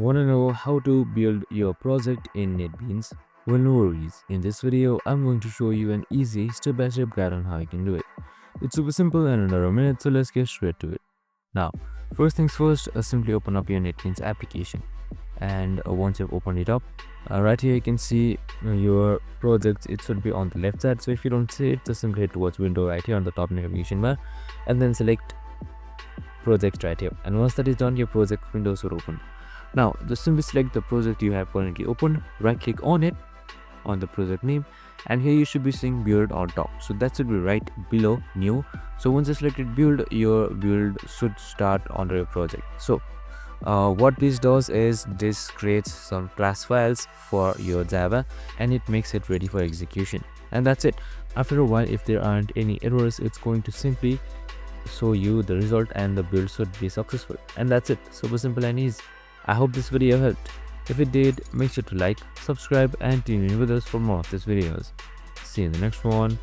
Want to know how to build your project in NetBeans? Well, no worries. In this video, I'm going to show you an easy step-by-step guide on how you can do it. It's super simple and under a minute, so let's get straight to it. Now, first things first, simply open up your NetBeans application. And once you've opened it up, right here you can see your project. It should be on the left side. So if you don't see it, just simply head towards window right here on the top navigation bar and then select project right here. And once that is done, your project window should open. Now just simply select the project you have currently opened, right click on it, on the project name, and here you should be seeing build on top, so that should be right below new. So once you selected build, your build should start under your project. So what this does is this creates some class files for your Java and it makes it ready for execution, and that's it. After a while, if there aren't any errors, it's going to simply show you the result and the build should be successful, and that's it. Super simple and easy. I hope this video helped. If it did, make sure to like, subscribe and tune in with us for more of these videos. See you in the next one.